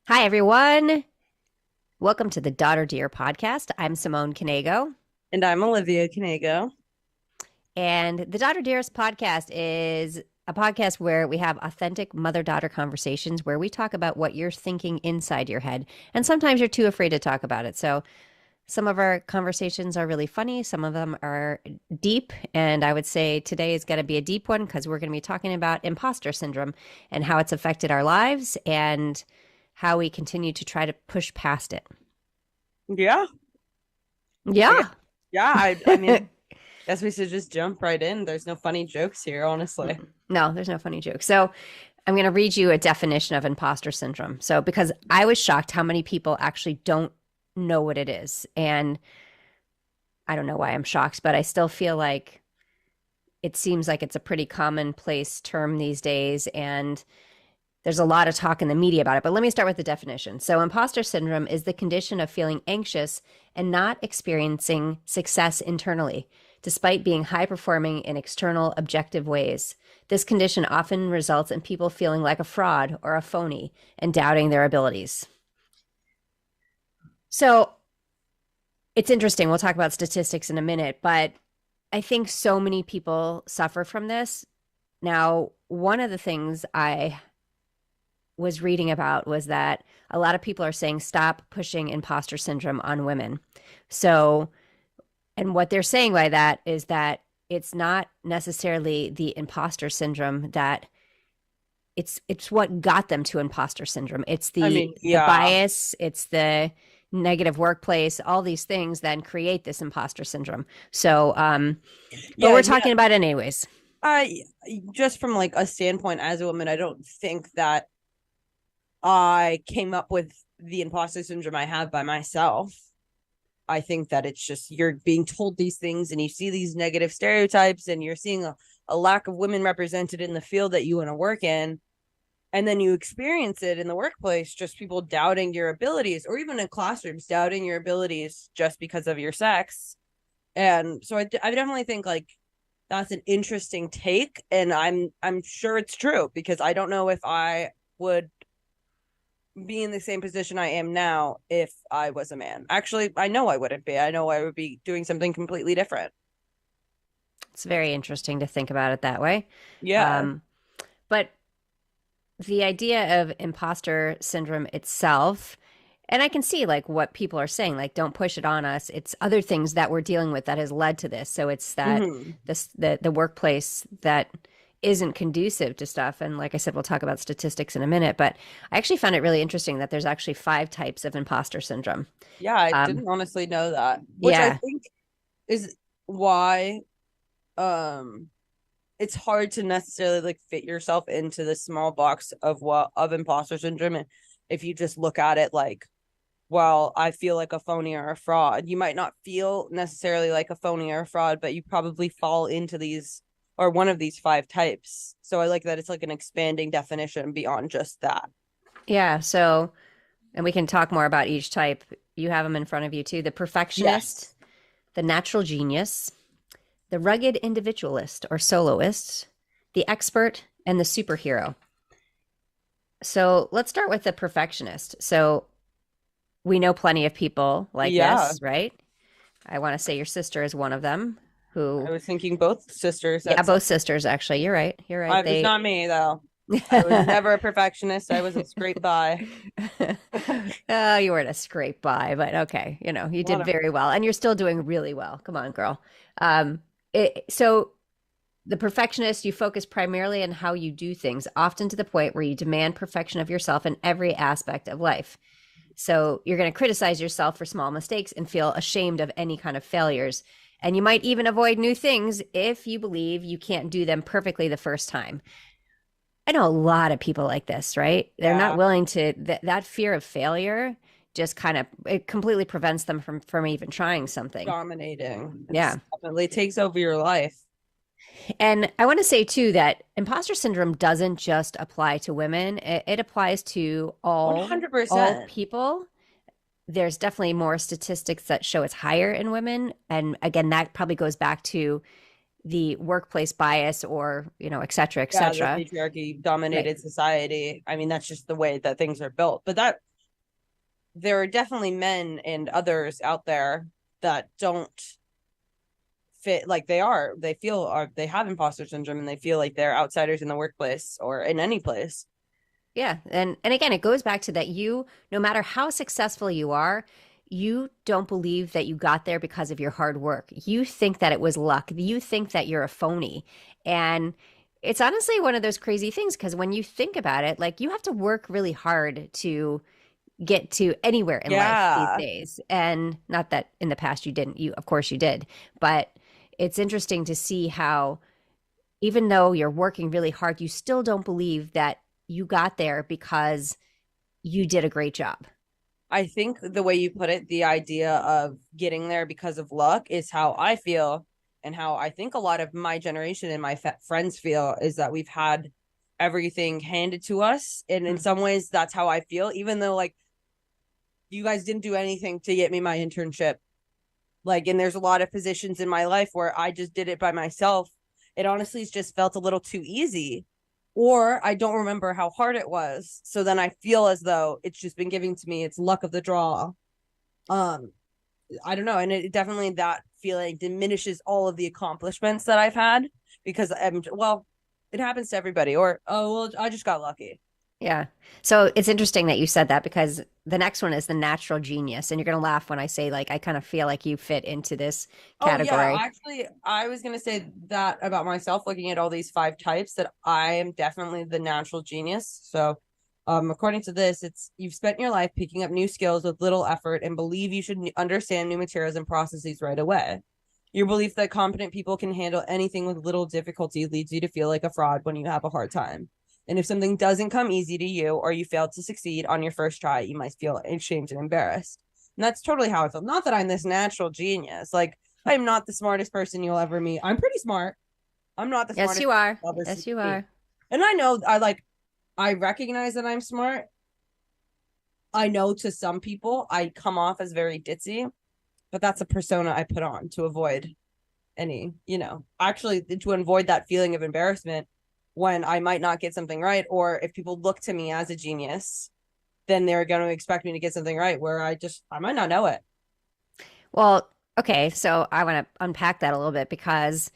Hi, everyone. Welcome to the Daughter Dear podcast. I'm Simone Canego. And I'm Olivia Canego. And the Daughter Dearest podcast is a podcast where we have authentic mother daughter conversations where we talk about what you're thinking inside your head. And sometimes you're too afraid to talk about it. So some of our conversations are really funny, some of them are deep. And I would say today is going to be a deep one because we're going to be talking about imposter syndrome and how it's affected our lives and how we continue to try to push past it. Yeah. I guess, Yeah. yeah. I mean, guess we should just jump right in. There's no funny jokes here, honestly. No, there's no funny joke. So I'm going to read you a definition of imposter syndrome. So, because I was shocked how many people actually don't know what it is. And I don't know why I'm shocked, but I still feel like it seems like it's a pretty commonplace term these days. And there's a lot of talk in the media about it. But let me start with the definition. So, imposter syndrome is the condition of feeling anxious and not experiencing success internally, despite being high performing in external objective ways. This condition often results in people feeling like a fraud or a phony and doubting their abilities. So, it's interesting. We'll talk about statistics in a minute, but I think so many people suffer from this. Now, one of the things I was reading about was that a lot of people are saying stop pushing imposter syndrome on women. So, and what they're saying by that is that it's not necessarily the imposter syndrome that it's what got them to imposter syndrome. It's I the mean, the yeah. bias, it's the negative workplace, all these things then create this imposter syndrome. So, but Yeah, we're yeah. talking about it anyways. I just from like a standpoint as a woman, I don't think that I came up with the imposter syndrome I have by myself. I think that it's just you're being told these things and you see these negative stereotypes and you're seeing a lack of women represented in the field that you want to work in. And then you experience it in the workplace, just people doubting your abilities, or even in classrooms doubting your abilities just because of your sex. And so I definitely think like that's an interesting take, and I'm sure it's true because I don't know if I would be in the same position I am now if I was a man. Actually, I know I wouldn't be. I know I would be doing something completely different. It's very interesting to think about it that way. Yeah. Um, but the idea of imposter syndrome itself, and I can see like what people are saying, like don't push it on us. It's other things that we're dealing with that has led to this. So it's that Mm-hmm. the workplace that isn't conducive to stuff. And like I said, we'll talk about statistics in a minute. But I actually found it really interesting that there's actually 5 types of imposter syndrome. Yeah, I Um, didn't honestly know that, which I yeah, think is why um it's hard to necessarily like fit yourself into the small box of what of imposter syndrome. And if you just look at it like, well, I feel like a phony or a fraud, you might not feel necessarily like a phony or a fraud, but you probably fall into these or one of these 5 types. So I like that it's like an expanding definition beyond just that. yeah. So, and we can talk more about each type. You have them in front of you too. The perfectionist, Yes. the natural genius, the rugged individualist or soloist, the expert, and the superhero. So let's start with the perfectionist. So we know plenty of people like Yeah. this, right? I want to say your sister is one of them I who, was thinking both sisters yeah, at some. both sisters actually. You're right. You're right. It's They, not me though. I was never a perfectionist. I was a scrape by. oh, you weren't a scrape by, but okay. You know, you did Whatever. very well and you're still doing really well. Come on, girl. So the perfectionist, you focus primarily on how you do things, often to the point where you demand perfection of yourself in every aspect of life. So you're going to criticize yourself for small mistakes and feel ashamed of any kind of failures. And you might even avoid new things if you believe you can't do them perfectly the first time. I know a lot of people like this, right? They're not Yeah. willing to, that fear of failure just kind of, it completely prevents them from even trying something. Dominating. It's Yeah. definitely takes over your life. And I want to say too that imposter syndrome doesn't just apply to women. It applies to all 100%. people. There's definitely more statistics that show it's higher in women. And again, that probably goes back to the workplace bias or, et cetera, et Yeah, the cetera. patriarchy Right. dominated society. I mean, that's just the way that things are built. But that there are definitely men and others out there that don't fit like they feel are they have imposter syndrome and they feel like they're outsiders in the workplace or in any place. Yeah. And again, it goes back to that you, no matter how successful you are, you don't believe that you got there because of your hard work. You think that it was luck. You think that you're a phony. And it's honestly one of those crazy things because when you think about it, like you have to work really hard to get to anywhere in life these Yeah, days. And not that in the past you didn't, you, of course you did, but it's interesting to see how even though you're working really hard, you still don't believe that you got there because you did a great job. I think the way you put it, the idea of getting there because of luck is how I feel, and how I think a lot of my generation and my friends feel is that we've had everything handed to us. And in Hmm. some ways, that's how I feel, even though like you guys didn't do anything to get me my internship. Like, and there's a lot of positions in my life where I just did it by myself. It honestly has just felt a little too easy, or I don't remember how hard it was. So then I feel as though it's just been giving to me. It's luck of the draw. Um, I don't know. And it definitely, that feeling diminishes all of the accomplishments that I've had because well, it happens to everybody. Or, oh, well, I just got lucky. Yeah. So it's interesting that you said that because the next one is the natural genius. And you're going to laugh when I say, like, I kind of feel like you fit into this Oh yeah, category. actually, I was gonna say that about myself, looking at all these five types, that I am definitely the natural genius. So, according to this, it's you've spent your life picking up new skills with little effort and believe you should understand new materials and processes right away. Your belief that competent people can handle anything with little difficulty leads you to feel like a fraud when you have a hard time. And if something doesn't come easy to you or you fail to succeed on your first try, you might feel ashamed and embarrassed. And that's totally how I feel. Not that I'm this natural genius. Like, I'm not the smartest person you'll ever meet. I'm pretty smart. I'm not the Yes, smartest you are. you'll ever Yes, you meet. are. And I recognize that I'm smart. I know to some people I come off as very ditzy, but that's a persona I put on to avoid any, actually to avoid that feeling of embarrassment when I might not get something right. Or if people look to me as a genius, then they're going to expect me to get something right where I might not know it. Well, okay. So I want to unpack that a little bit because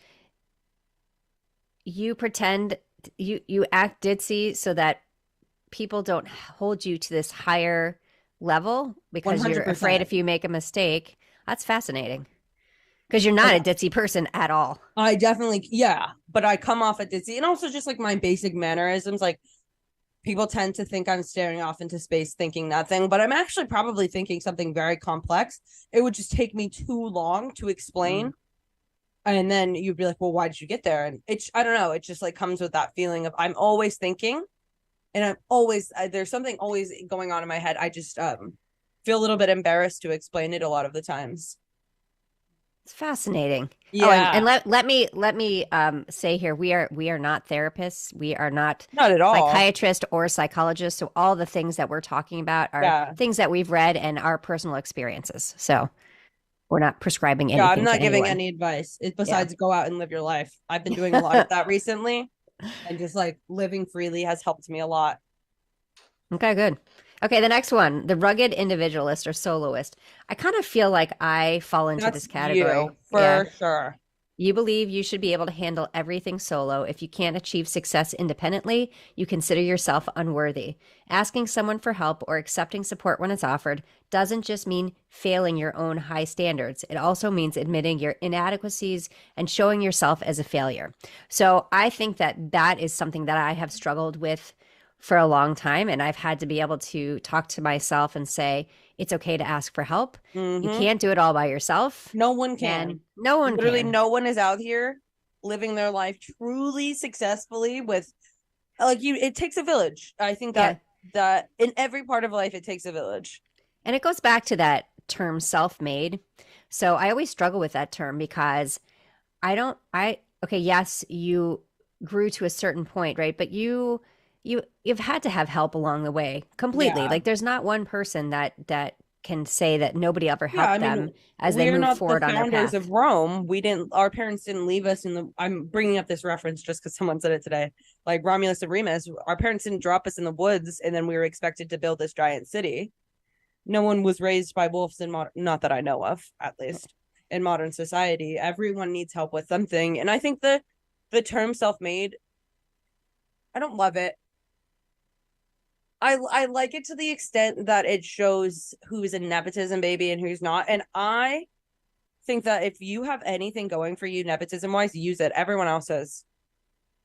you pretend you act ditzy so that people don't hold you to this higher level because you're afraid 100%. if you make a mistake. That's fascinating because you're not a ditzy person at all. I definitely, yeah, but I come off at ditzy, and also just like my basic mannerisms. Like, people tend to think I'm staring off into space thinking nothing, but I'm actually probably thinking something very complex. It would just take me too long to Mm. explain. And then you'd be like, well, why did you get there? And I don't know, it just like comes with that feeling of I'm always thinking, and I'm always, there's something always going on in my head. I just feel a little bit embarrassed to explain it a lot of the times. It's fascinating. Oh, and Yeah, let me say here we are not therapists. We are not not at all. psychiatrists or psychologists. So all the things that we're talking about are Yeah. things that we've read and our personal experiences. So we're not prescribing Yeah, I'm anything to not giving anyone. any advice. Yeah. Besides, go out and live your life. I've been doing a lot of that recently, and just like living freely has helped me a lot. Okay, good. Okay, the next one, the rugged individualist or soloist. I kind of feel like I fall into That's this category. you Yeah. for sure. You believe you should be able to handle everything solo. If you can't achieve success independently, you consider yourself unworthy. Asking someone for help or accepting support when it's offered doesn't just mean failing your own high standards. It also means admitting your inadequacies and showing yourself as a failure. So I think that that is something that I have struggled with for a long time. And I've had to be able to talk to myself and say, it's okay to ask for help. You Mm-hmm. can't do it all by yourself, No one and can. no one Literally, can. no one is out here living their life truly successfully with like you. It takes a village. I think Yeah. that in every part of life, it takes a village. And it goes back to that term self made. So I always struggle with that term because okay, yes, you grew to a certain point, right? But you've had to have help along the way completely. Yeah. Like there's not one person that can say that nobody ever Yeah, I helped mean, them as they we are move not the forward on their founders path. of Rome. We didn't, our parents didn't leave us in the, I'm bringing up this reference just because someone said it today. Like Romulus and Remus, our parents didn't drop us in the woods and then we were expected to build this giant city. no one was raised by wolves in modern, not that I know of, at least in modern society. Everyone needs help with something. And I think the term self-made, I don't love it. I like it to the extent that it shows who's a nepotism baby and who's not. And I think that if you have anything going for you nepotism wise, use it. Everyone else says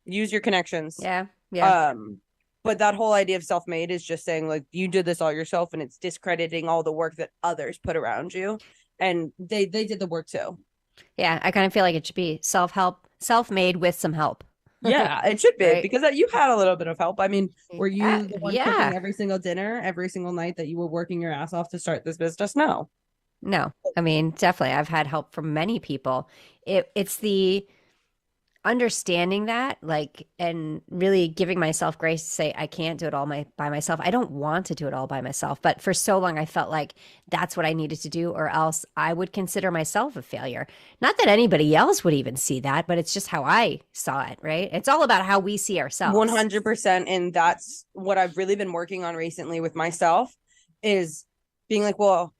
use your connections. Yeah. Yeah. Um, but that whole idea of self-made is just saying like you did this all yourself, and it's discrediting all the work that others put around you. And they did the work too. Yeah. I kind of feel like it should be self-help, self-made with some help. Yeah, it should be Right. because you had a little bit of help. I mean, were you the one cooking Yeah. every single dinner, every single night that you were working your ass off to start this business? No. No, I mean, definitely. I've had help from many people. It's the understanding that, like, and really giving myself grace to say, I can't do it all by myself. I don't want to do it all by myself. But for so long, I felt like that's what I needed to do, or else I would consider myself a failure. Not that anybody else would even see that, but it's just how I saw it, right? It's all about how we see ourselves. 100%. And that's what I've really been working on recently with myself is being like, well,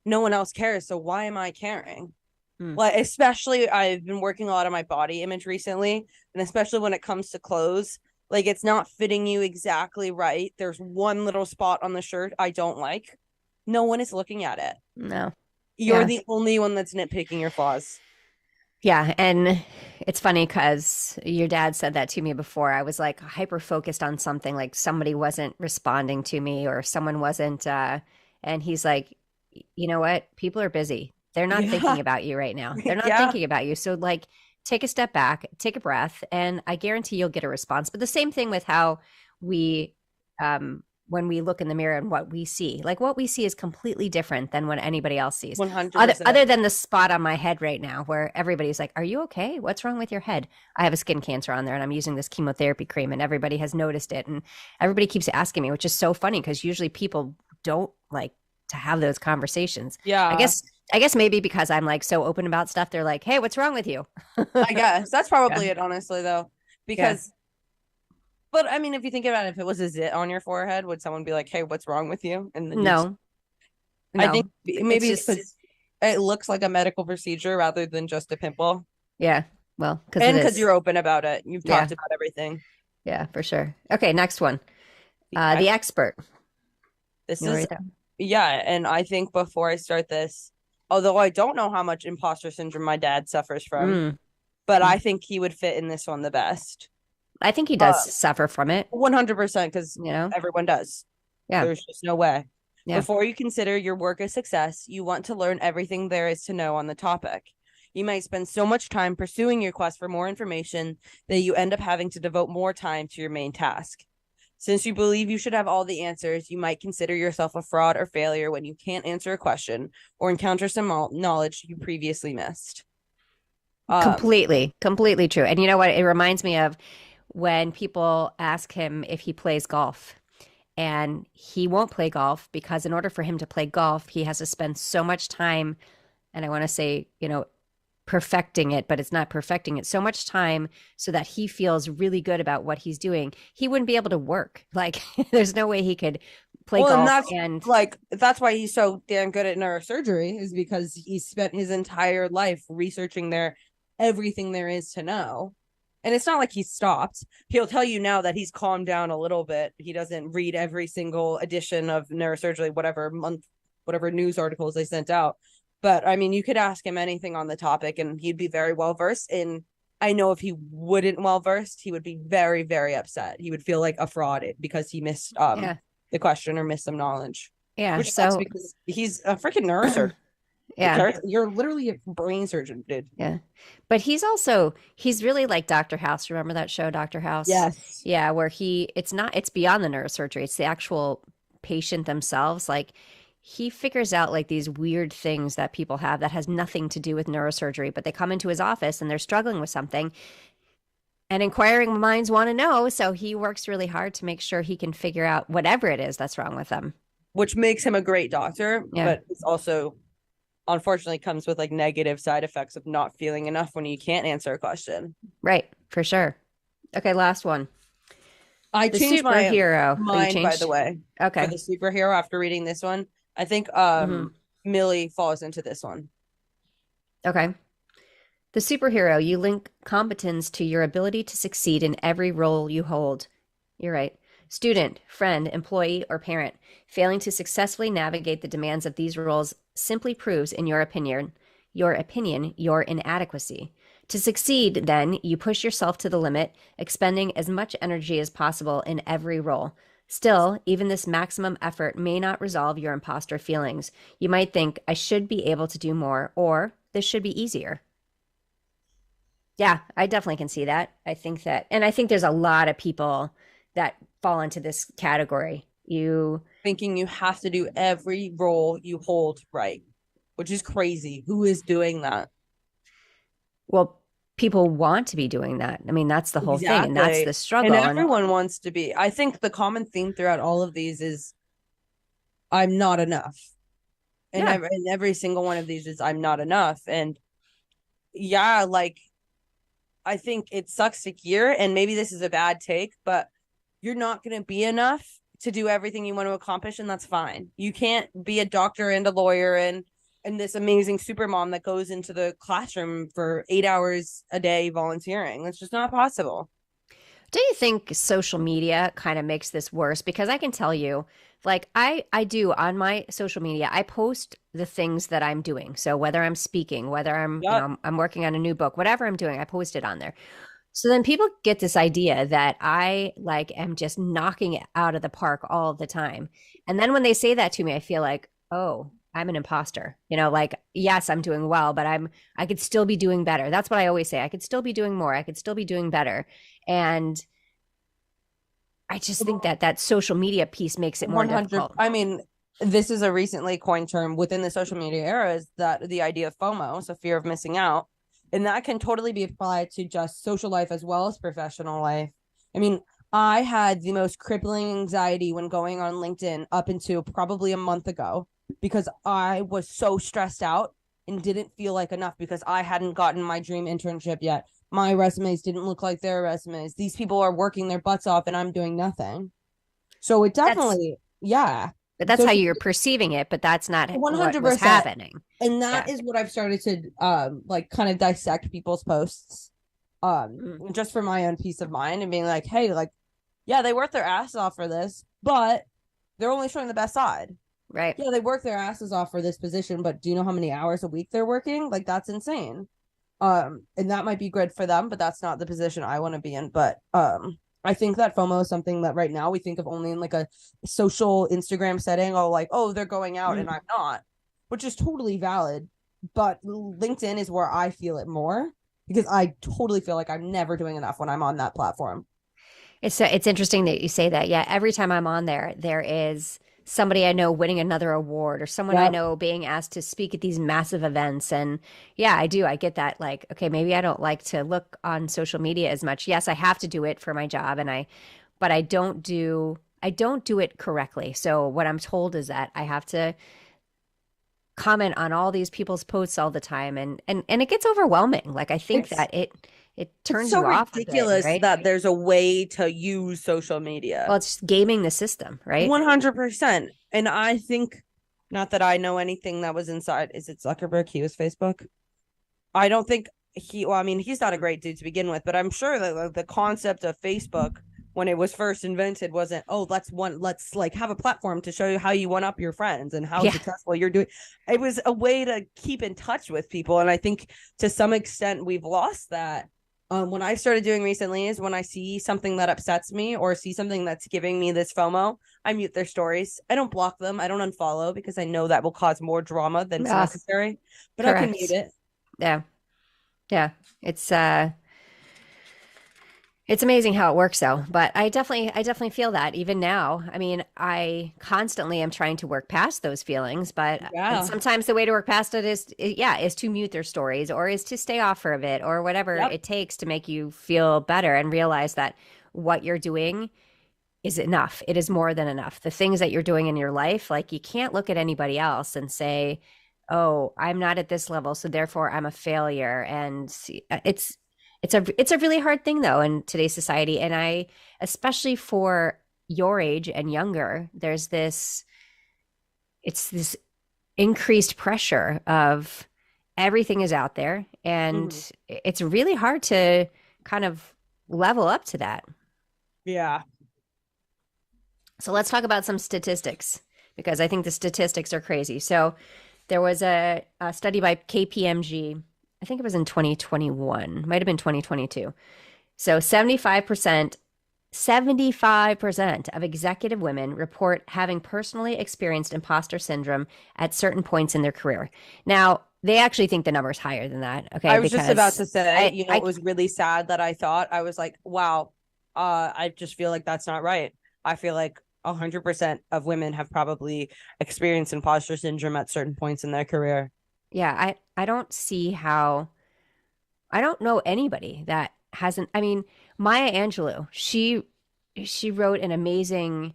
no one else cares. So why am I caring? Hmm. Like, especially I've been working a lot on my body image recently. And especially when it comes to clothes, like it's not fitting you exactly right. There's one little spot on the shirt I don't like. No one is looking at it. No. You're Yeah. the only one that's nitpicking your flaws. Yeah, and it's funny because your dad said that to me before. I was like hyper focused on something, like somebody wasn't responding to me or someone wasn't, and he's like, you know what? People are busy. They're not Yeah. thinking about you right now. They're not Yeah. thinking about you. So like take a step back, take a breath, and I guarantee you'll get a response. But the same thing with how we when we look in the mirror and what we see. Like what we see is completely different than what anybody else sees. Other 100%. than the spot on my head right now where everybody's like, "Are you okay? What's wrong with your head?" I have a skin cancer on there and I'm using this chemotherapy cream and everybody has noticed it and everybody keeps asking me, which is so funny because usually people don't like to have those conversations. I Yeah. guess I guess maybe because I'm like so open about stuff, they're like, "Hey, what's wrong with you?" I guess that's Yeah. probably it, honestly, though. Yeah. Because, but I mean, if you think about it, if it was a zit on your forehead, would someone be like, hey, what's wrong with you? And then you'd, No. I think No. It's maybe it's just because it looks like a medical procedure rather than just a pimple. yeah. Well, because it And because is. you're open about it. You've Yeah. talked about everything. Yeah, for sure. Okay, next one. I, The expert. this You want is, to read yeah. And I think before I start this, although I don't know how much imposter syndrome my dad suffers from, that? but I think he would fit in this one the best. I think he does Uh, suffer from it, 100% because you know? everyone does. Yeah. There's just no way. Yeah. Before you consider your work a success, you want to learn everything there is to know on the topic. You might spend so much time pursuing your quest for more information that you end up having to devote more time to your main task. Since you believe you should have all the answers, you might consider yourself a fraud or failure when you can't answer a question or encounter some knowledge you previously missed. Completely true. And you know what? It reminds me of when people ask him if he plays golf. And he won't play golf because in order for him to play golf, he has to spend so much time, and I want to say, perfecting it, but it's not perfecting it, so much time so that he feels really good about what he's doing. He wouldn't be able to work. Like there's no way he could play Well, and golf that's and like that's why he's so damn good at neurosurgery is because he spent his entire life researching everything there is to know. And it's not like he stopped. He'll tell you now that he's calmed down a little bit. He doesn't read every single edition of neurosurgery, whatever month, whatever news articles they sent out. But I mean, you could ask him anything on the topic and he'd be very well versed in. I know if he wouldn't well versed, he would be very, very upset. He would feel like a fraud because he missed yeah. the question or missed some knowledge. Yeah. Which sucks So because he's a freaking neurosurgeon. yeah. You're literally a brain surgeon, dude. Yeah. But he's really like Dr. House. Remember that show, Dr. House? Yes. Yeah, where it's beyond the neurosurgery. It's the actual patient themselves. Like he figures out like these weird things that people have that has nothing to do with neurosurgery, but they come into his office and they're struggling with something. And inquiring minds want to know. So he works really hard to make sure he can figure out whatever it is that's wrong with them. Which makes him a great doctor, Yeah. but it's also unfortunately comes with like negative side effects of not feeling enough when you can't answer a question. Right. For sure. Okay. Last one. I The changed my superhero. Oh, you mind, by the changed? way, for Okay. the superhero after reading this one. I think Hmm. Millie falls into this one. Okay. The superhero, you link competence to your ability to succeed in every role you hold. You're right. Student, friend, employee, or parent, failing to successfully navigate the demands of these roles simply proves, in your inadequacy. To succeed, then, you push yourself to the limit, expending as much energy as possible in every role. Still, even this maximum effort may not resolve your imposter feelings. You might think, I should be able to do more, or this should be easier. Yeah, I definitely can see that. I think that, and I think there's a lot of people that fall into this category. Thinking you have to do every role you hold right, which is crazy. Who is doing that? Well, people want to be doing that. I mean, that's the whole thing, and that's Exactly. the And struggle. And everyone wants to be. I think the common theme throughout all of these is I'm not enough. yeah, And every single one of these is I'm not enough. And yeah, like I think it sucks to hear, and maybe this is a bad take, but you're not going to be enough to do everything you want to accomplish, and that's fine. You can't be a doctor and a lawyer and this amazing super mom that goes into the classroom for 8 hours a day volunteering. That's just not possible. do you think social media kind of makes this worse? Because I can tell you, like I do on my social media, I post the things that I'm doing. So whether I'm speaking, whether Yep. I'm working on a new book, whatever I'm doing, I post it on there. So then people get this idea that I like am just knocking it out of the park all the time. And then when they say that to me, I feel like, oh, I'm an imposter. Like, yes, I'm doing well, but I could still be doing better. That's what I always say. I could still be doing more. I could still be doing better. And I just think that that social media piece makes it more 100. difficult. I mean, this is a recently coined term within the social media era, is that the idea of FOMO, so fear of missing out. And that can totally be applied to just social life as well as professional life. I mean, I had the most crippling anxiety when going on LinkedIn up until probably a month ago because I was so stressed out and didn't feel like enough because I hadn't gotten my dream internship yet. My resumes didn't look like their resumes. These people are working their butts off and I'm doing nothing. So it That's definitely, yeah. but that's how Social you're percing it, but that's not what was 100%. happening. And that Yeah. is what I've started to like kind of dissect people's posts Mm, just for my own peace of mind and being like, hey, like, yeah, they worked their ass off for this, but they're only showing the best side. right. Yeah, they work their asses off for this position, but do you know how many hours a week they're working? Like that's insane. And that might be good for them, but that's not the position I want to be in. But I think that FOMO is something that right now we think of only in like a social Instagram setting, or like, oh, they're going out and Mm. I'm not, which is totally valid. But LinkedIn is where I feel it more because I totally feel like I'm never doing enough when I'm on that platform. It's interesting that you say that. Yeah, every time I'm on there, there is somebody I know winning another award or someone I Yep. know being asked to speak at these massive events. And yeah, I do. I get that. Like, okay, maybe I don't like to look on social media as much. Yes, I have to do it for my job, but I don't do it correctly. So what I'm told is that I have to comment on all these people's posts all the time, and it gets overwhelming. Like I think It's that it it's turns so you off a bit, ridiculous right? that there's a way to use social media. Well, it's gaming the system, right? 100%. And I think, not that I know anything that was inside, is it Zuckerberg? He was Facebook. I don't think well, I mean, he's not a great dude to begin with, but I'm sure that the concept of Facebook when it was first invented wasn't, oh, let's like have a platform to show you how you one up your friends and how Yeah. successful you're doing. It was a way to keep in touch with people. And I think to some extent we've lost that. What I've started doing recently is when I see something that upsets me or see something that's giving me this FOMO, I mute their stories. I don't block them. I don't unfollow because I know that will cause more drama than's Ah, necessary. But I can mute correct. it. Yeah. Yeah. It's amazing how it works though. But I definitely feel that even now. I mean, I constantly am trying to work past those feelings, but and Yeah. sometimes the way to work past it is to mute their stories or is to stay off for a bit or whatever Yep. it takes to make you feel better and realize that what you're doing is enough. It is more than enough. The things that you're doing in your life, like you can't look at anybody else and say, "Oh, I'm not at this level, so therefore I'm a failure." And it's a really hard thing though in today's society, and I especially for your age and younger, there's this it's this increased pressure of everything is out there, and Mhm. it's really hard to kind of level up to that. Yeah. So let's talk about some statistics because I think the statistics are crazy. So there was a study by KPMG. I think it was in 2021, might have been 2022. So 75% of executive women report having personally experienced imposter syndrome at certain points in their career. Now, they actually think the number is higher than that, okay? I was just about Because to say, I you know, it I was really sad that I thought I was like, wow, I just feel like that's not right. I feel like 100% of women have probably experienced imposter syndrome at certain points in their career. yeah, I don't see how I don't know anybody that hasn't. I mean, Maya Angelou, she wrote an amazing.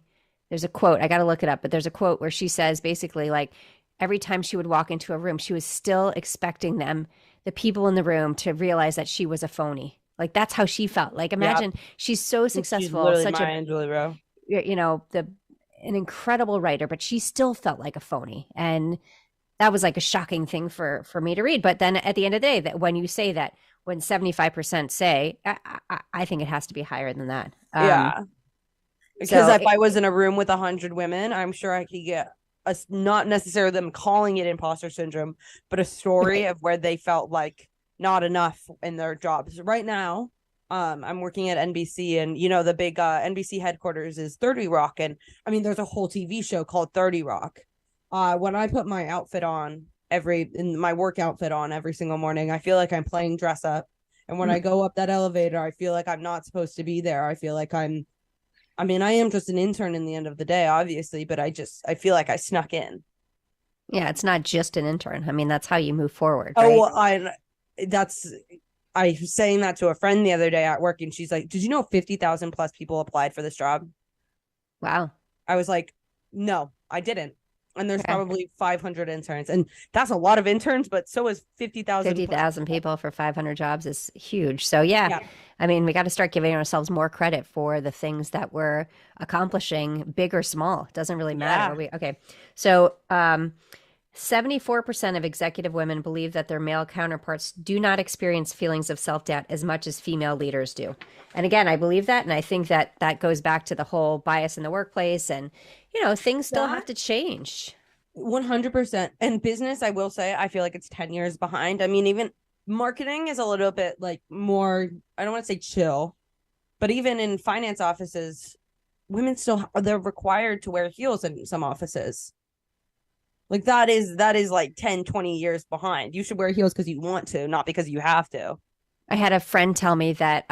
There's a quote. I got to look it up, but there's a quote where she says basically like every time she would walk into a room, she was still expecting the people in the room, to realize that she was a phony. Like that's how she felt. Like Yeah, imagine she's so she's successful, literally such a Maya Angelou, bro. the an incredible writer, but she still felt like a phony. And that was like a shocking thing for me to read. But then at the end of the day, that when you say that, when 75% say, I think it has to be higher than that. Yeah, because So if it, I was in a room with 100 women, I'm sure I could get a not necessarily them calling it imposter syndrome, but a story right. of where they felt like not enough in their jobs. Right now, I'm working at NBC, and you know the big NBC headquarters is 30 Rock, and I mean there's a whole TV show called 30 Rock. When I put my outfit on in my work outfit on every single morning, I feel like I'm playing dress up, and when I go up that elevator, I feel like I'm not supposed to be there. I feel like I mean, I am just an intern in the end of the day, obviously, but I feel like I snuck in. Yeah, it's not just an intern. I mean, that's how you move forward, Oh, right? well, that's I was saying that to a friend the other day at work, and she's like, "Did you know 50,000 plus people applied for this job?" Wow. I was like, "No, I didn't." And there's Okay. probably 500 interns, and that's a lot of interns, but so is 50,000 plus 50,000 people. people for 500 jobs is huge. So, yeah, Yeah, I mean, we got to start giving ourselves more credit for the things that we're accomplishing, big or small. It doesn't really matter. yeah, Okay. So, 74% of executive women believe that their male counterparts do not experience feelings of self doubt as much as female leaders do. And again, I believe that. And I think that that goes back to the whole bias in the workplace. And, things still have that to change. 100%. And business, I will say, I feel like it's 10 years behind. I mean, even marketing is a little bit like more, I don't want to say chill, but even in finance offices, women still they're required to wear heels in some offices. Like that is like 10, 20 years behind. You should wear heels because you want to, not because you have to. I had a friend tell me that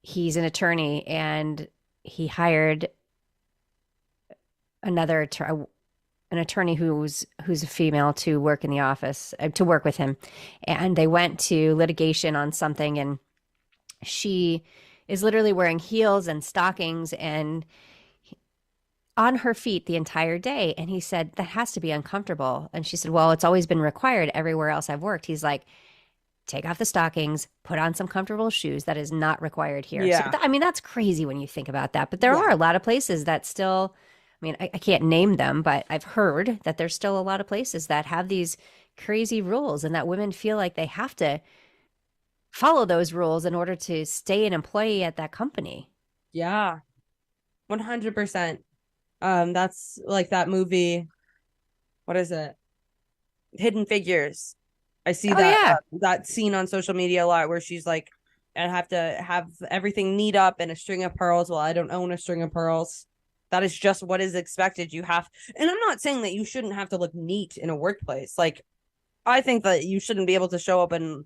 he's an attorney and he hired another an attorney who's a female to work in the office to work with him, and they went to litigation on something, and she is literally wearing heels and stockings and on her feet the entire day. And he said, that has to be uncomfortable. And she said, well, it's always been required everywhere else I've worked. He's like, take off the stockings, put on some comfortable shoes. That is not required here. So, Yeah. I mean, that's crazy when you think about that. But there are Yeah. a lot of places that still, I mean, I can't name them, but I've heard that there's still a lot of places that have these crazy rules and that women feel like they have to follow those rules in order to stay an employee at that company. Yeah. 100%. That's like that movie. What is it? Hidden Figures. I see Oh, that yeah. that scene on social media a lot where she's like, I have to have everything neat up and a string of pearls. Well, I don't own a string of pearls. That is just what is expected. You have, and I'm not saying that you shouldn't have to look neat in a workplace. Like, I think that you shouldn't be able to show up in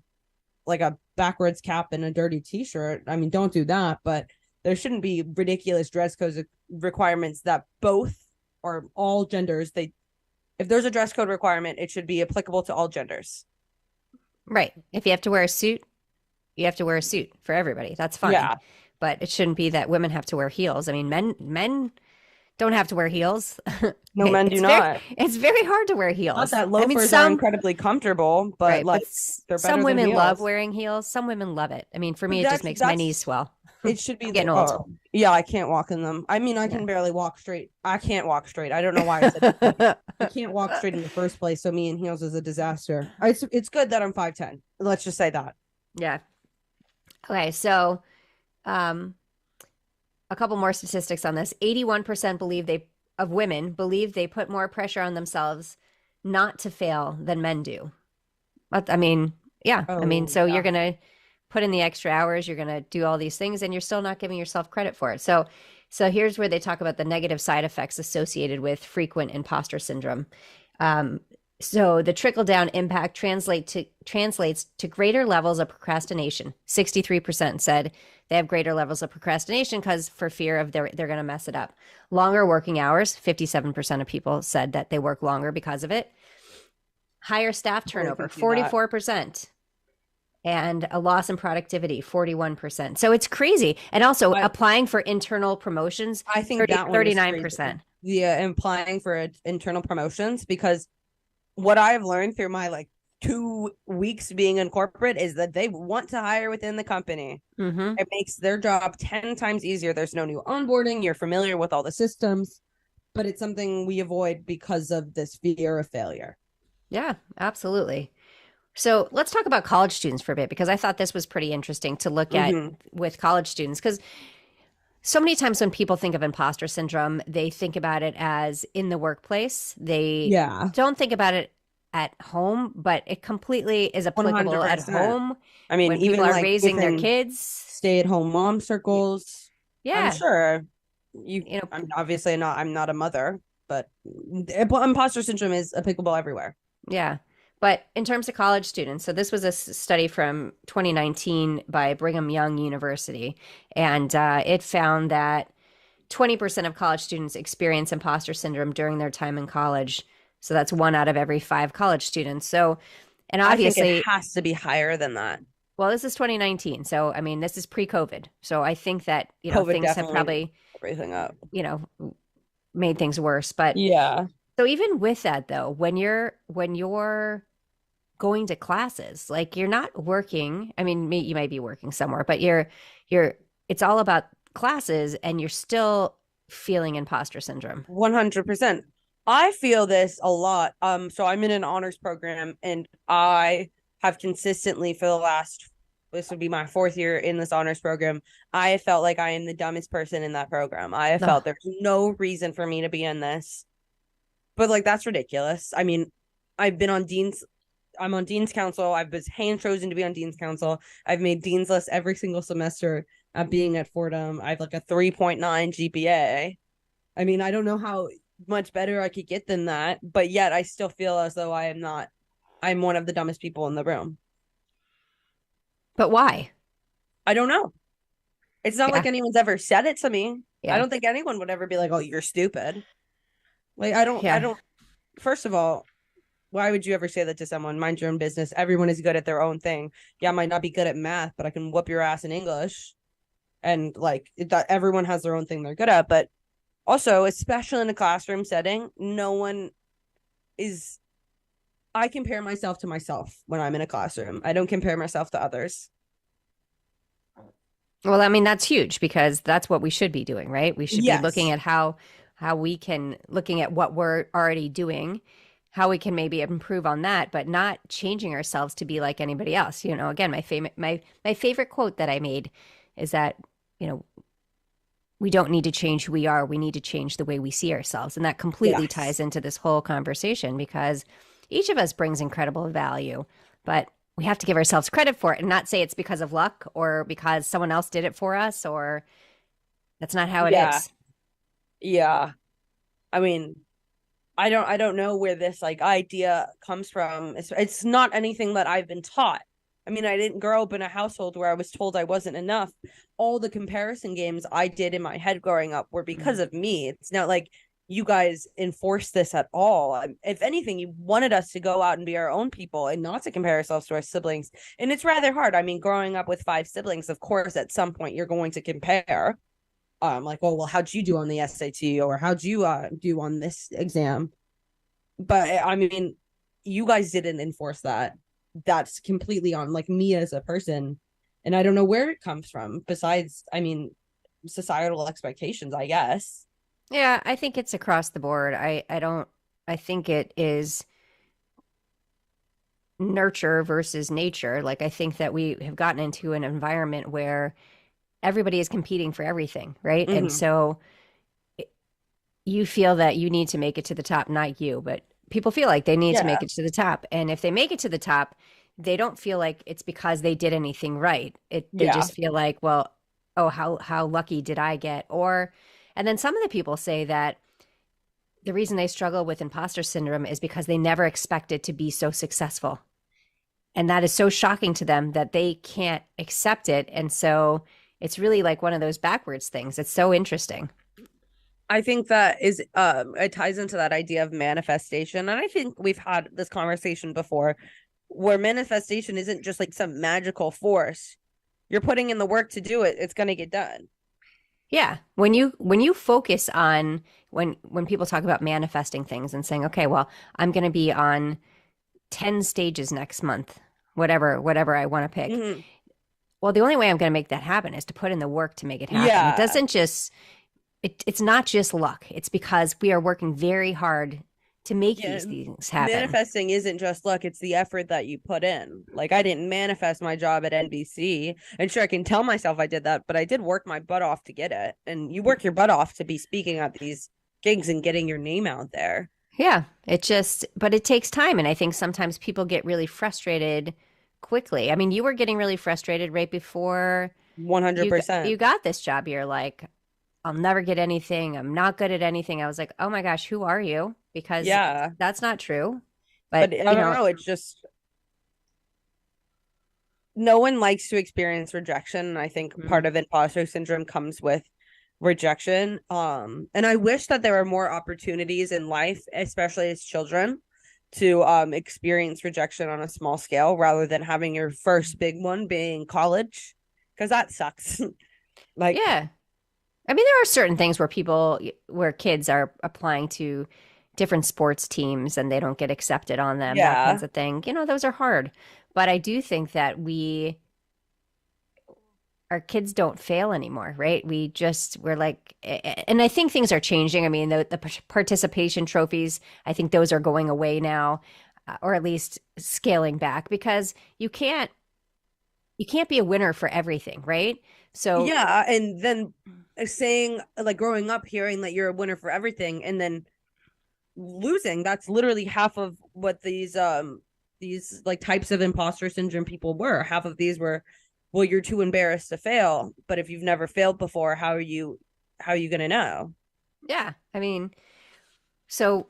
like a backwards cap and a dirty t-shirt. I mean, don't do that, but there shouldn't be ridiculous dress code requirements that both or all genders they if there's a dress code requirement, it should be applicable to all genders. Right. If you have to wear a suit, you have to wear a suit for everybody. That's fine. Yeah. But it shouldn't be that women have to wear heels. I mean, men don't have to wear heels. No, men do It's very not. it's very hard to wear Not heels. that I mean, loafers are some incredibly comfortable, but right, but like they're some better than women love heels. wearing heels. Some women love it. I mean, for me, it just makes my That's knees swell. It should be I'm the getting old. yeah, I can't walk in them. I mean, I Yeah. can barely walk straight. I can't walk straight. I don't know why I said that. I can't walk straight in the first place, so me in heels is a disaster. It's good that I'm 5'10". Let's just say that. Yeah. Okay, so um a couple more statistics on this. 81% believe they of women believe they put more pressure on themselves not to fail than men do. But I mean, yeah, I mean, Oh, so you're yeah. going to put in the extra hours, you're going to do all these things and you're still not giving yourself credit for it. So here's where they talk about the negative side effects associated with frequent imposter syndrome. Um, so the trickle down impact translates to greater levels of procrastination. 63% said they have greater levels of procrastination because for fear of they're going to mess it up. Longer working hours. 57% of people said that they work longer because of it. Higher staff Totally turnover. can see that. 44%. And a loss in productivity, 41%. So it's crazy. And also I applying for internal promotions, I think 30, that one is crazy. 39%. The implying for internal promotions, because what I've learned through my like 2 weeks being in corporate is that they want to hire within the company. Mm-hmm. It makes their job 10 times easier. There's no new onboarding. You're familiar with all the systems, but it's something we avoid because of this fear of failure. Yeah, absolutely. So let's talk about college students for a bit because I thought this was pretty interesting to look at Mm-hmm. with college students because so many times when people think of imposter syndrome, they think about it as in the workplace. They Yeah, don't think about it at home, but it completely is applicable at 100%. home I mean, when people even are like raising their within kids. stay-at-home mom circles, I'm Yeah, sure you. you know, I'm obviously not. I'm not a mother, but imposter syndrome is applicable everywhere. yeah. But in terms of college students, so this was a study from 2019 by Brigham Young University, and it found that 20% of college students experience imposter syndrome during their time in college. So that's one out of every five college students. So, and I think it obviously, has to be higher than that. well, this is 2019. So, I mean, this is pre COVID. So I think that, COVID things have definitely probably, everything up. you know, made things worse. But Yeah. so even with that though, when you're going to classes, like you're not working, I mean, you might be working somewhere, but you're it's all about classes and you're still feeling imposter syndrome. 100%. I feel this a lot. So I'm in an honors program and I have consistently for the last this would be my 4th year in this honors program. I felt like I am the dumbest person in that program. I have felt Ugh. there's no reason for me to be in this. But like that's ridiculous. I mean, I've been on dean's I'm on dean's council. I was hand chosen to be on dean's council. I've made dean's list every single semester at being at Fordham. I have like a 3.9 GPA. I mean, I don't know how much better I could get than that, but yet I still feel as though I am not. I'm one of the dumbest people in the room. But why? I don't know. It's not like Yeah. anyone's ever said it to me. I Yeah. don't think anyone would ever be like, "Oh, you're stupid." Like I don't. I Yeah. don't. First of all, why would you ever say that to someone? Mind your own business. Everyone is good at their own thing. Yeah, I might not be good at math, but I can whoop your ass in English. And like that, everyone has their own thing they're good at. But also, especially in a classroom setting, no one is. I compare myself to myself when I'm in a classroom. I don't compare myself to others. Well, I mean, that's huge because that's what we should be doing, right? We should be looking Yes. at how we can looking at what we're already doing, how we can maybe improve on that, but not changing ourselves to be like anybody else. Again, my favorite quote that I made is that, you know, we don't need to change who we are. We need to change the way we see ourselves. And that completely ties Yes. into this whole conversation because each of us brings incredible value, but we have to give ourselves credit for it and not say it's because of luck or because someone else did it for us or that's not how it Yeah. is. Yeah. I mean, I don't know where this like idea comes from. It's not anything that I've been taught. I mean, I didn't grow up in a household where I was told I wasn't enough. All the comparison games I did in my head growing up were because of me. It's not like you guys enforced this at all. If anything, you wanted us to go out and be our own people and not to compare ourselves to our siblings. And it's rather hard. I mean, growing up with 5 siblings, of course, at some point you're going to compare. Like, oh well, how'd you do on the SAT or how'd you do on this exam? But I mean, you guys didn't enforce that. That's completely on like me as a person. And I don't know where it comes from besides, I mean, societal expectations, I guess. Yeah, I think it's across the board. I don't I think it is nurture versus nature. Like I think that we have gotten into an environment where everybody is competing for everything, right? And Hmm. so you feel that you need to make it to the top, not you, but people feel like they need to make Yeah. it to the top. And if they make it to the top, they don't feel like it's because they did anything right. They Yeah. just feel like, well, oh, how lucky did I get? Or and then some of the people say that the reason they struggle with imposter syndrome is because they never expected to be so successful. And that is so shocking to them that they can't accept it. And so it's really like one of those backwards things. It's so interesting. I think that is it ties into that idea of manifestation. And I think we've had this conversation before where manifestation isn't just like some magical force. You're putting in the work to do it, it's gonna get done. Yeah. When you focus on when people talk about manifesting things and saying, okay, well, I'm going to be on 10 stages next month, whatever I want to pick. Hmm. Well, the only way I'm going to make that happen is to put in the work to make it happen. It Yeah. doesn't just it's not just luck. It's because we are working very hard to make Yeah. these things happen. Manifesting isn't just luck, it's the effort that you put in. Like I didn't manifest my job at NBC. And sure, I can tell myself I did that, but I did work my butt off to get it. And you work your butt off to be speaking at these gigs and getting your name out there. Yeah, but it takes time. And I think sometimes people get really frustrated quickly. I mean, you were getting really frustrated right before you 100%. got this job. You're like, I'll never get anything. I'm not good at anything. I was like, oh my gosh, who are you? Because Yeah. that's not true. But But, I don't know. It's just no one likes to experience rejection. And I think mhm. part of imposter syndrome comes with rejection. And I wish that there were more opportunities in life, especially as children, to experience rejection on a small scale rather than having your first big one being college. Because that sucks. Like, Yeah. I mean, there are certain things where kids are applying to different sports teams and they don't get accepted on them, that kinds yeah. of thing. Those are hard. But I do think that our kids don't fail anymore, right? We're like, and I think things are changing. I mean, the participation trophies, I think those are going away now, or at least scaling back because you can't be a winner for everything, right? So Yeah. And then saying, like, growing up hearing that you're a winner for everything and then losing, that's literally half of what these like types of imposter syndrome people were. Half of these were, well, you're too embarrassed to fail, but if you've never failed before, how are you gonna know? yeah, I mean, so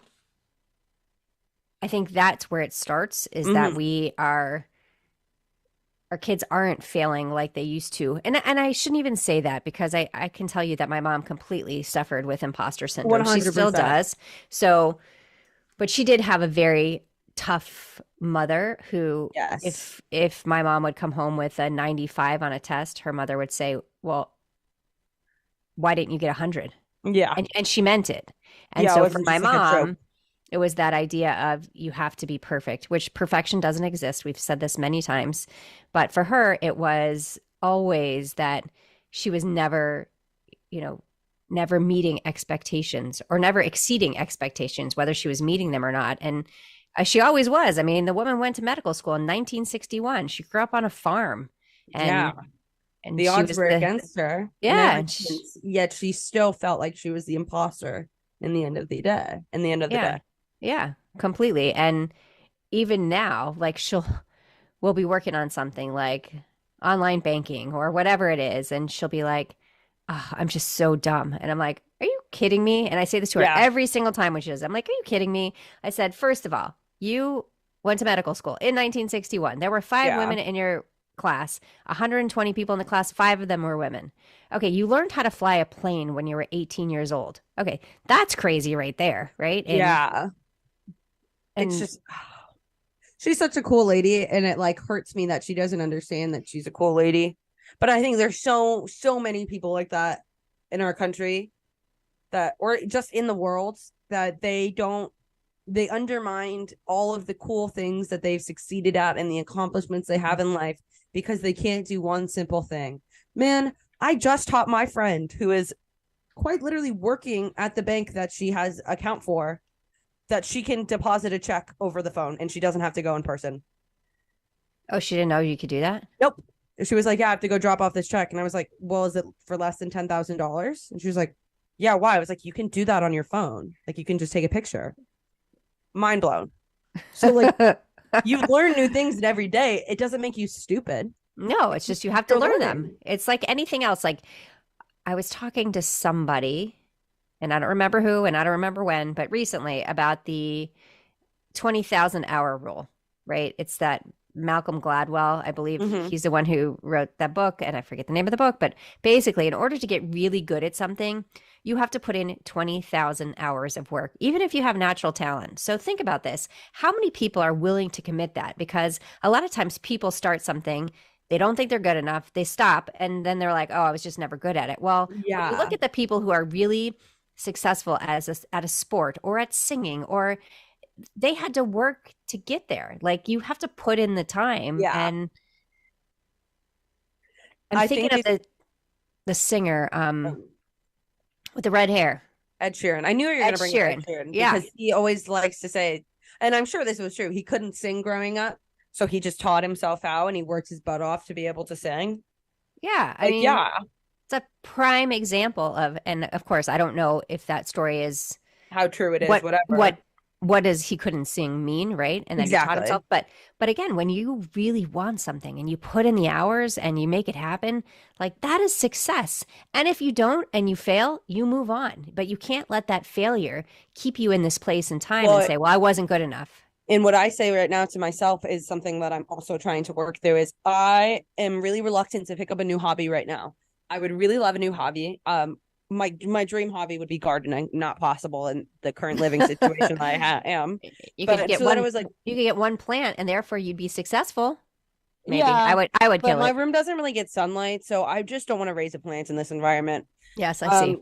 I think that's where it starts is that Hmm. our kids aren't failing like they used to. And I shouldn't even say that because I can tell you that my mom completely suffered with imposter syndrome. She still 100%. does. So, but she did have a very tough mother who Yes. if my mom would come home with a 95 on a test, her mother would say, "Well, why didn't you get 100?" Yeah. And she meant it. And Yeah, it so for wasn't my just like a joke. mom, it was that idea of you have to be perfect, which perfection doesn't exist. We've said this many times. But for her, it was always that she was never, you know, never meeting expectations or never exceeding expectations, whether she was meeting them or not. And she always was. I mean, the woman went to medical school in 1961. She grew up on a farm Yeah. and The she odds was were the against her in yeah, every sense, yet she still felt like she was the imposter in the end of the day. In the end of the yeah. day. Yeah, completely. And even now, like we'll be working on something like online banking or whatever it is, and she'll be like, oh, I'm just so dumb. And I'm like, are you kidding me? And I say this to her Yeah. every single time when she does. I'm like, are you kidding me? I said, first of all, you went to medical school in 1961. There were five Yeah. women in your class, 120 people in the class, five of them were women. Okay, you learned how to fly a plane when you were 18 years old. Okay, that's crazy right there, right? And Yeah. It's and just she's such a cool lady and it like hurts me that she doesn't understand that she's a cool lady. But I think there's so many people like that in our country that or just in the world that they undermined all of the cool things that they've succeeded at and the accomplishments they have in life because they can't do one simple thing. Man, I just taught my friend who is quite literally working at the bank that she has account for that she can deposit a check over the phone and she doesn't have to go in person. Oh, she didn't know you could do that? Nope. She was like, yeah, I have to go drop off this check. And I was like, well, is it for less than $10,000? And she was like, yeah, why? I was like, you can do that on your phone. Like, you can just take a picture. Mind blown. So, like, you learn new things every day. It doesn't make you stupid. No, it's just you have to You're learn learning. them. It's like anything else. Like I was talking to somebody, and I don't remember who and I don't remember when, but recently about the 20,000 hour rule, right? It's that Malcolm Gladwell, I believe Mm-hmm. he's the one who wrote that book, and I forget the name of the book, but basically, in order to get really good at something, you have to put in 20,000 hours of work, even if you have natural talent. So think about this. How many people are willing to commit that? Because a lot of times people start something, they don't think they're good enough, they stop, and then they're like, oh, I was just never good at it. Well, when you look Yeah. at the people who are really successful at a sport or at singing, or they had to work to get there. Like you have to put in the time. Yeah. And I'm I thinking think of it's the singer um, with the red hair, Ed Sheeran. I knew you were going Ed to bring up Ed Sheeran. Sheeran Yeah, because he always likes to say, and I'm sure this was true, he couldn't sing growing up. So he just taught himself how and he worked his butt off to be able to sing. yeah. I Like, mean, yeah, it's a prime example of, and of course, I don't know if that story is how true it is, what whatever. what what does he couldn't sing mean, right? And then he taught Exactly. himself. But again, when you really want something and you put in the hours and you make it happen, like that is success. And if you don't and you fail, you move on. But you can't let that failure keep you in this place and time and Well, say, well, I wasn't good enough. and what I say right now to myself is something that I'm also trying to work through is I am really reluctant to pick up a new hobby right now. I would really love a new hobby. My dream hobby would be gardening, not possible in the current living situation that am. You could But get so then I one was like, you could get one plant and therefore you'd be successful. Maybe. yeah, I would but kill my it. room doesn't really get sunlight, so I just don't want to raise a plant in this environment. Yes, I see. Um,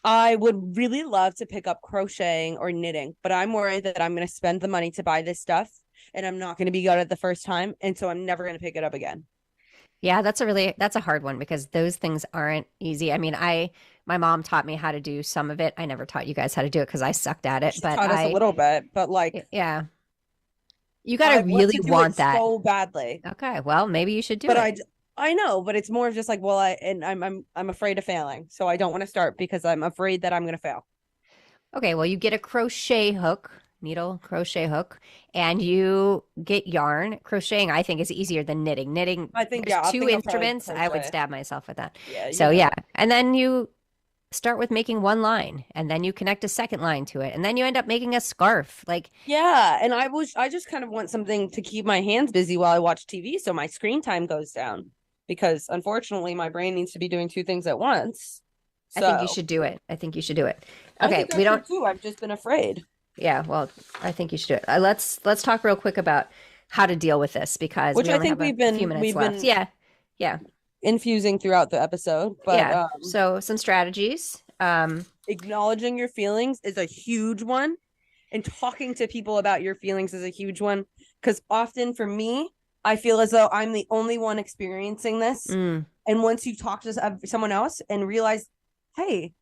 I would really love to pick up crocheting or knitting, but I'm worried that I'm going to spend the money to buy this stuff and I'm not going to be good at the first time. And so I'm never going to pick it up again. Yeah, that's a hard one because those things aren't easy. I mean, my mom taught me how to do some of it. I never taught you guys how to do it because I sucked at it, She but taught us a little bit, but like, yeah, you got I to want really to do it want that. so badly. Okay, well, maybe you should do But it. I know, but it's more of just like, well, I'm afraid of failing. So I don't want to start because I'm afraid that I'm going to fail. Okay, well, you get a crochet hook, needle crochet hook, and you get yarn. Crocheting, I think, is easier than knitting. Knitting, I think, there's yeah, I two think I'll probably instruments. I would crochet. stab myself with that. Yeah, you So yeah, know. and then you start with making one line, and then you connect a second line to it, and then you end up making a scarf. Like, Yeah, and I just kind of want something to keep my hands busy while I watch TV so my screen time goes down because unfortunately my brain needs to be doing two things at once. I think you So, should do it. I think you should do it. I Okay, think I we should don't. too. I've just been afraid. Yeah, well, I think you should do it. Let's talk real quick about how to deal with this because Which we I only think have a few minutes we've left. been Yeah, yeah, infusing throughout the episode, but yeah. So some strategies. acknowledging your feelings is a huge one and talking to people about your feelings is a huge one because often for me I feel as though I'm the only one experiencing this, Mm, and once you talk to someone else and realize, hey,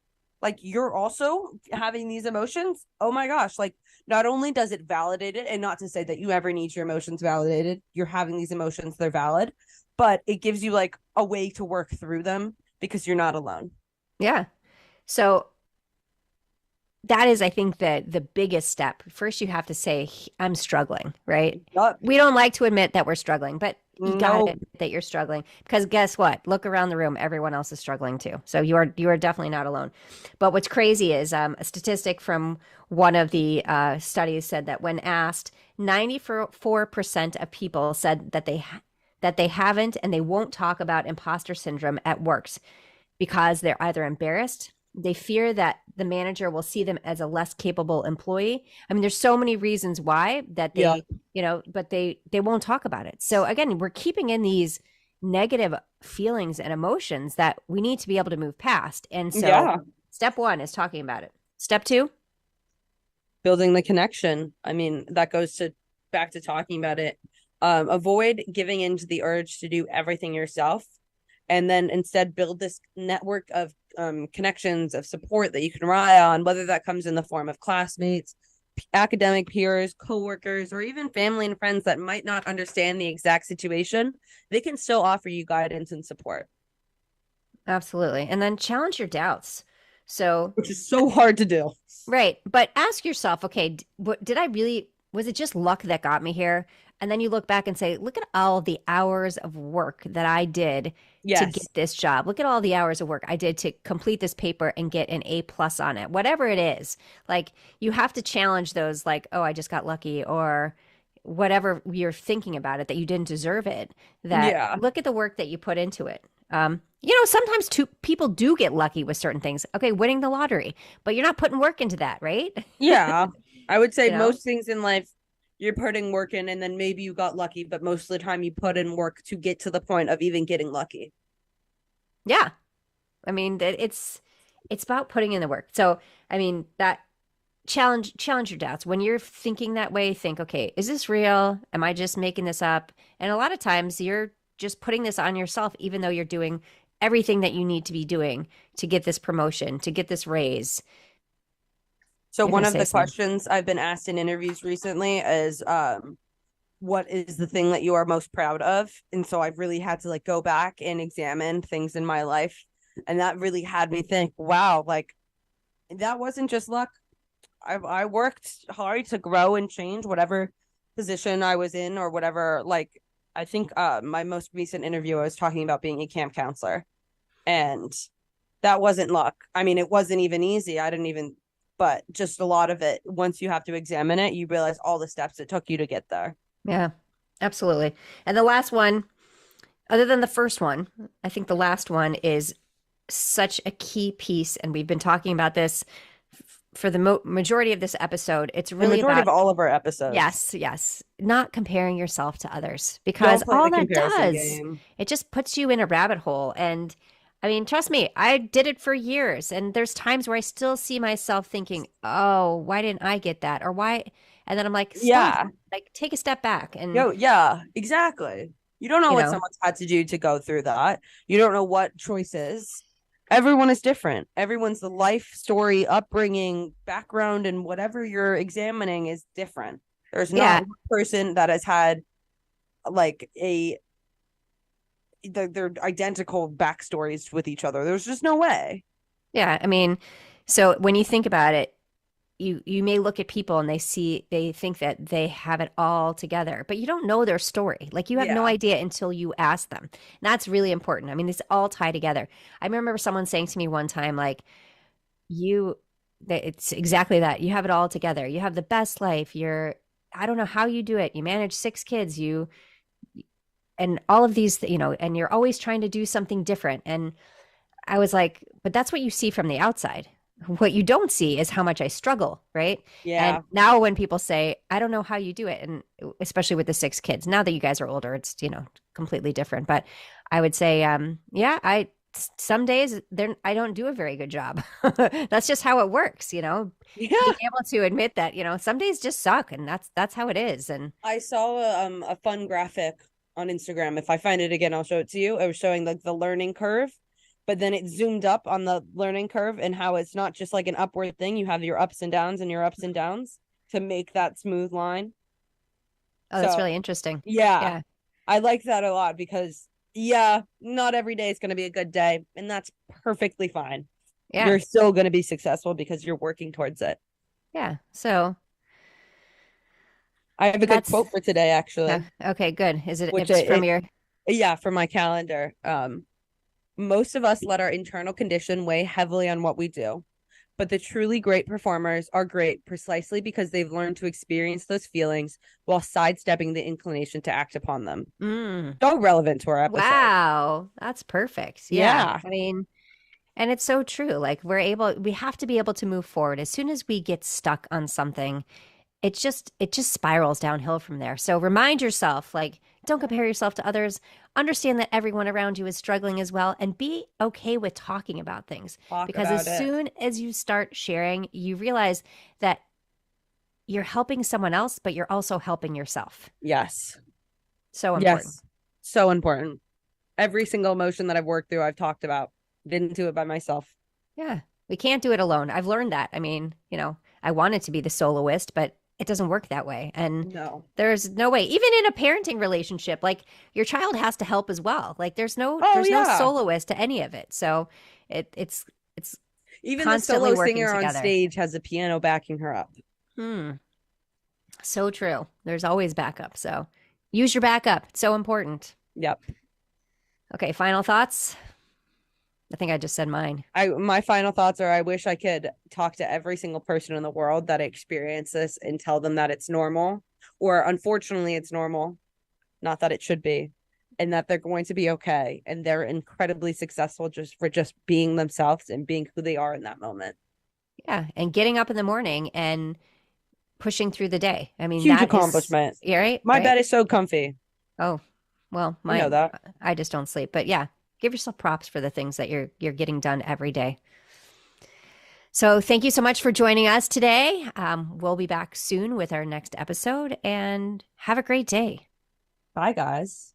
like you're also having these emotions, oh my gosh, like not only does it validate it, and not to say that you ever need your emotions validated, you're having these emotions, they're valid, but it gives you like a way to work through them because you're not alone. yeah. So that is, I think, the biggest step. First, you have to say, I'm struggling, right? Yup. We don't like to admit that we're struggling, but you got to No. admit that you're struggling because guess what? Look around the room. Everyone else is struggling too. So you are definitely not alone. But what's crazy is a statistic from one of the studies said that when asked, 94% of people said that they haven't and they won't talk about imposter syndrome at works because they're either embarrassed, they fear that the manager will see them as a less capable employee. I mean, there's so many reasons why that Yeah. but they won't talk about it. So again, we're keeping in these negative feelings and emotions that we need to be able to move past. And so Yeah. step one is talking about it. Step two, Building the connection. I mean, that goes to back to talking about it. Avoid giving in to the urge to do everything yourself, and then instead build this network of connections of support that you can rely on, whether that comes in the form of classmates, academic peers, coworkers, or even family and friends that might not understand the exact situation. They can still offer you guidance and support, Absolutely. And then challenge your doubts. So, which is so hard to do. right. But ask yourself, okay, did I really, was it just luck that got me here? And then you look back and say, look at all the hours of work that I did to get Yes. this job. Look at all the hours of work I did to complete this paper and get an A plus on it, whatever it is. Like you have to challenge those, like, oh, I just got lucky, or whatever you're thinking about it, that you didn't deserve it. That Yeah. look at the work that you put into it. Sometimes people do get lucky with certain things. Okay, winning the lottery, but you're not putting work into that, right? Yeah. I would say You know? most things in life you're putting work in, and then maybe you got lucky, but most of the time you put in work to get to the point of even getting lucky. Yeah. I mean, it's about putting in the work. So, I mean, that challenge your doubts. When you're thinking that way, think, okay, is this real? Am I just making this up? And a lot of times you're just putting this on yourself, even though you're doing everything that you need to be doing to get this promotion, to get this raise. So You're one gonna of say the something. questions I've been asked in interviews recently is what is the thing that you are most proud of? And so I've really had to like go back and examine things in my life. And that really had me think, wow, like that wasn't just luck. I worked hard to grow and change whatever position I was in or whatever. Like I think my most recent interview I was talking about being a camp counselor, and that wasn't luck. I mean, it wasn't even easy. I didn't even, but just a lot of it. Once you have to examine it, you realize all the steps it took you to get there. Yeah, absolutely. And the last one, other than the first one, I think the last one is such a key piece. And we've been talking about this for the majority of this episode. It's The really majority of about, all of our episodes. yes, yes, not comparing yourself to others, because Don't play all the that comparison does, game. it just puts you in a rabbit hole. And I mean, trust me, I did it for years. And there's times where I still see myself thinking, oh, why didn't I get that? Or why? And then I'm like, stop, Yeah. like take a step back and, Yo, yeah, exactly. You don't know you what know, someone's had to do to go through that. You don't know what choices. Everyone is different. Everyone's the life story, upbringing, background, and whatever you're examining is different. There's yeah, not one person that has had like they're identical backstories with each other. There's just no way. yeah. I mean, so when you think about it, you may look at people and they think that they have it all together, but you don't know their story. Like you have no Yeah. idea until you ask them. And that's really important. I mean, it's all tie together. I remember someone saying to me one time, like, you that it's exactly that. You have it all together. You have the best life. I don't know how you do it. You manage 6 kids, and all of these, and you're always trying to do something different. And I was like, but that's what you see from the outside. What you don't see is how much I struggle, right? And Yeah. now when people say, I don't know how you do it, and especially with the 6 kids, now that you guys are older, it's, completely different. But I would say, yeah, some days I don't do a very good job. That's just how it works, Yeah. being able to admit that, some days just suck, and that's how it is. And I saw a fun graphic on Instagram. If I find it again, I'll show it to you. It was showing like the learning curve, but then it zoomed up on the learning curve and how it's not just like an upward thing. You have your ups and downs and your ups and downs to make that smooth line. oh, that's really So interesting. yeah, Yeah. I like that a lot because yeah, not every day is going to be a good day, and that's perfectly fine. Yeah. You're still going to be successful because you're working towards it. Yeah. So I have a good that's quote for today, actually, okay, good. Is it, which it's from your, yeah, from my calendar. Most of us let our internal condition weigh heavily on what we do, but the truly great performers are great precisely because they've learned to experience those feelings while sidestepping the inclination to act upon them. mm, So relevant to our episode. wow, that's perfect. Yeah. Yeah. I mean, and it's so true. Like we have to be able to move forward. As soon as we get stuck on something, it just spirals downhill from there. So remind yourself, like, don't compare yourself to others. Understand that everyone around you is struggling as well, and be okay with talking about things. Talk Because as about it. soon as you start sharing, you realize that you're helping someone else, but you're also helping yourself. Yes. So important. Yes. So important. Every single emotion that I've worked through, I've talked about. Didn't do it by myself. Yeah. We can't do it alone. I've learned that. I mean, I wanted to be the soloist, but it doesn't work that way. And No. there's no way, even in a parenting relationship, like your child has to help as well. Like Oh there's no yeah. soloist to any of it. So it's Even the constantly solo working singer on together. stage has a piano backing her up. Hmm. So true. There's always backup. So use your backup. It's so important. Yep. Okay, final thoughts. I think I just said mine. My final thoughts are I wish I could talk to every single person in the world that experienced this and tell them that it's normal, or unfortunately it's normal, not that it should be, and that they're going to be okay and they're incredibly successful just for just being themselves and being who they are in that moment. Yeah, and getting up in the morning and pushing through the day. I mean, Huge that is, accomplishment. yeah, right, My right. bed is so comfy. Oh, well, You know that. I just don't sleep. But yeah, give yourself props for the things that you're getting done every day. So thank you so much for joining us today. We'll be back soon with our next episode, and have a great day. Bye, guys.